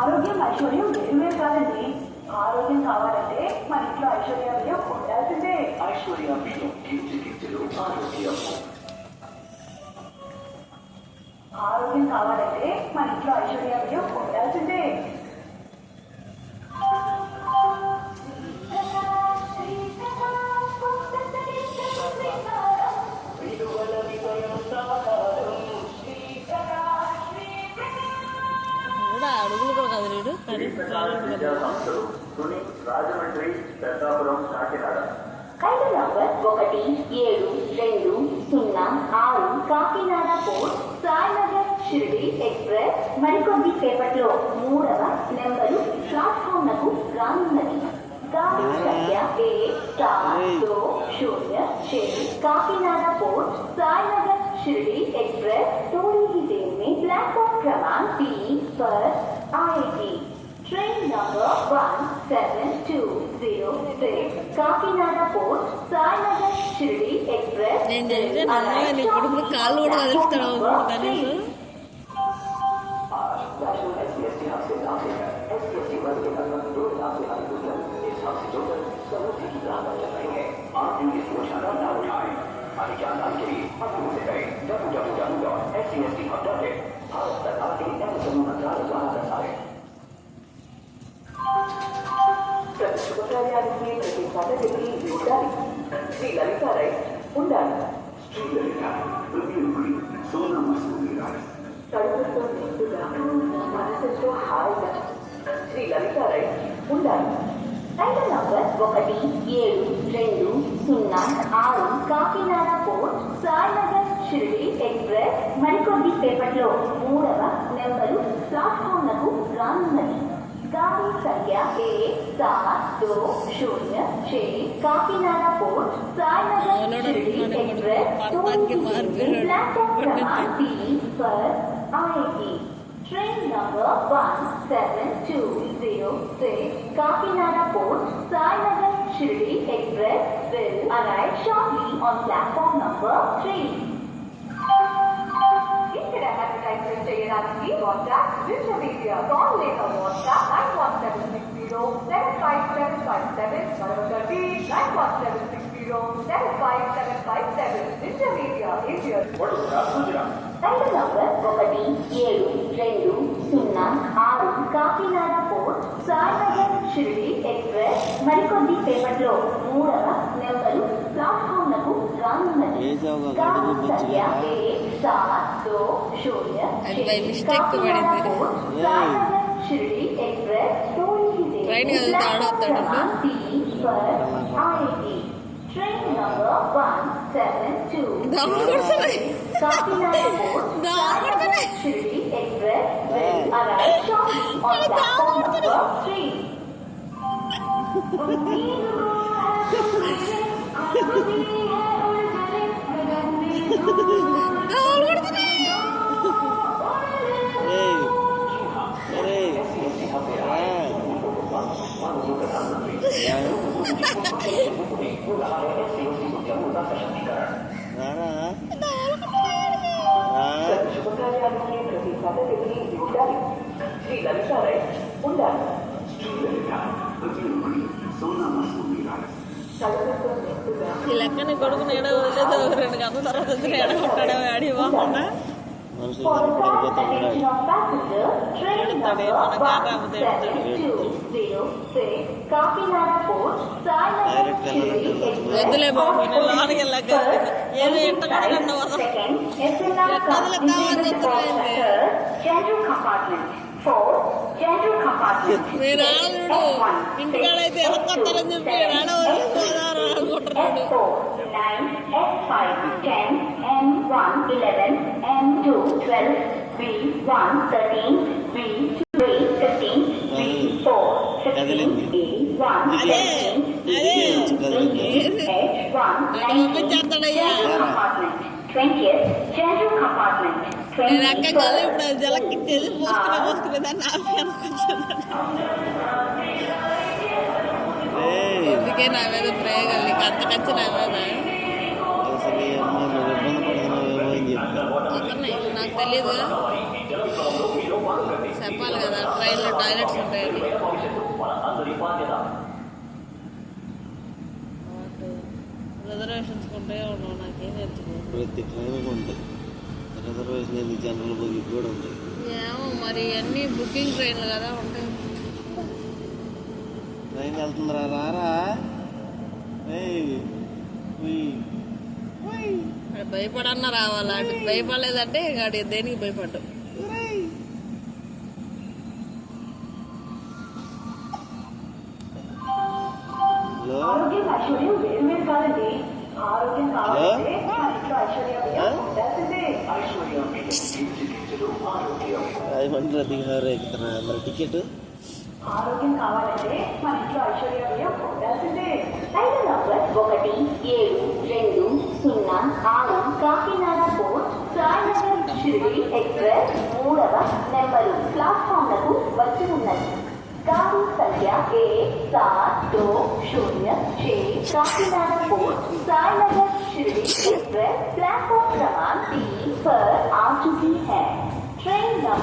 ఆరోగ్యం ఐశ్వర్యం వేరువేరు కాదండి. ఆరోగ్యం కావాలంటే మన ఇంట్లో ఐశ్వర్య బియ్యం ఉండాల్సిందే. ఐశ్వర్య బియ్యం ఆరోగ్యం. ఆరోగ్యం కావాలంటే మన ఇంట్లో ఐశ్వర్య బియ్యం ఉండాల్సిందే. అడుగులు కూడా కదలేడు రాజమండ్రి పెద్దాపురం కాకినాడ. ఖైదర్ number 172006 Kakinada port Sainagar Shirdi express మరికొద్ది సేపట్లో 3వ నెంబరు ప్లాట్ఫామ్ నకు రానున్నది. गाड़ी संख्या 1-2-0-6 काकीनाडा पोर्ट साईनगर शिरडी एक्सप्रेस थोड़ी ही देर में प्लेटफॉर्म क्रमांक 3 पर आएगी. Train number 1720 Kakinada port Sainagar Shirdi express आप इनकी सूचना न उठाएं. अधिक जानकारी के लिए से करें www.scst.in. भारत सरकार के समूह मंत्रालय द्वारा प्रसारित. ప్రతిష్టానికి ప్రతిపాదనకి ఉండాలి. శ్రీ లలిత రైస్ ఉండాలి. శ్రీ లలిత సోనా మసూరి రైస్ కడుపుతో నిండుగా మనసుతో హాయిగా శ్రీ లలిత రైస్ ఉండాలి. ఐదు number 172006 Kakinada port Sainagar Shirdi express మరికొద్ది సేపట్లో 3వ నెంబరు ప్లాట్ఫామ్ నకు రానున్నది. गाड़ी संख्या 1-7-2-0-6 Kakinada port Sainagar Shirdi express platform क्रमांक 3 पर आएगी. Train number 1720 Kakinada port Sainagar Shirdi express will arrive shortly on platform number 3. ఇక్కడ అడ్వర్టైజ్మెంట్ చేయడానికి వాట్సాప్ డిజిటల్ మీడియా కాల్ లేక వాట్సాప్ 9176075757 మరొకటి 9176075757 డిజిటల్ మీడియా ఇండియా. ఐదు number 172006 Kakinada port Sainagar Shirdi express మరికొద్ది సేపట్లో 3వ నెంబరు ప్లాట్ఫామ్ నకు రానున్నది. గాడి సంఖ్య 1-7-2-0-6 కాకినాడ పోర్ట్ సాయినగర్ షిరిడి एक्सप्रेस थोड़ी ही देर में प्लेटफॉर्म क्रमांक 3 पर आएगी. Train number 1720 Kakinada port Sainagar Shirdi express will arrive shortly on platform number 3. Sri Lalitha rice ఉండాలి. ఈ లెక్కని కొడుకుని ఏడో వదిలేదు 2 గంటల తర్వాత వచ్చి ఏడగొట్టాడో ఆడిపోకుండా వద్దులే బాబు నేను లోనికి వెళ్ళాక ఏమి ఎంట కూడా మీరు ఆడడు ఇంటికాడైతే ఎలా కొత్తారని చెప్పి ఆడవద్దుకుంటున్నాడు. పంపించేస్తాడయ్యా నేను అక్క కాదు ఇప్పుడు అది జలక్కిచ్చేది పోసుకునే దాన్ని అందుకే నా మీద ప్రయోగాలు నీకు అంతకచ్చి నా మీద నాకు తెలియదు. చెప్పాలి కదా ట్రైన్లో టాయిలెట్స్ ఉంటాయని. అందరి బాధ్యత. రిజర్వేషన్స్ ఉంటాయో ఉండవు నాకేం తెలుసు. ప్రతి ట్రైన్ ఉంటుంది రిజర్వేషన్ ఏంది, జనరల్ బుకింగ్ కూడా ఉంటాయి. ఏమో మరి అన్నీ బుకింగ్ ట్రైన్లు కదా ఉంటాయి. ట్రైన్ వెళ్తుందిరా రారా. భయపడన్నా రావాలా, అటు భయపడలేదంటే ఇంకా అటు దేనికి భయపడ్డావు. ఆరోగ్యం ఐశ్వర్యం వేరు వేరు కాదండి. ఆరోగ్యం కావాలంటే మన ఇంట్లో ఐశ్వర్యం ఉండాల్సిందే. టికెట్ ఆరోగ్యం కావాలంటే మన ఇంట్లో ఐశ్వర్యం ఉండాల్సిందే. రైలు number 1720 Kakinada port Sainagar Shirdi express 3వ నెంబరు ప్లాట్ఫామ్లకు వచ్చి ఉన్నది. गाड़ी संख्या 1720 Kakinada port Sainagar Shirdi express platform क्रमांक 3 पर आ चुकी है। Train number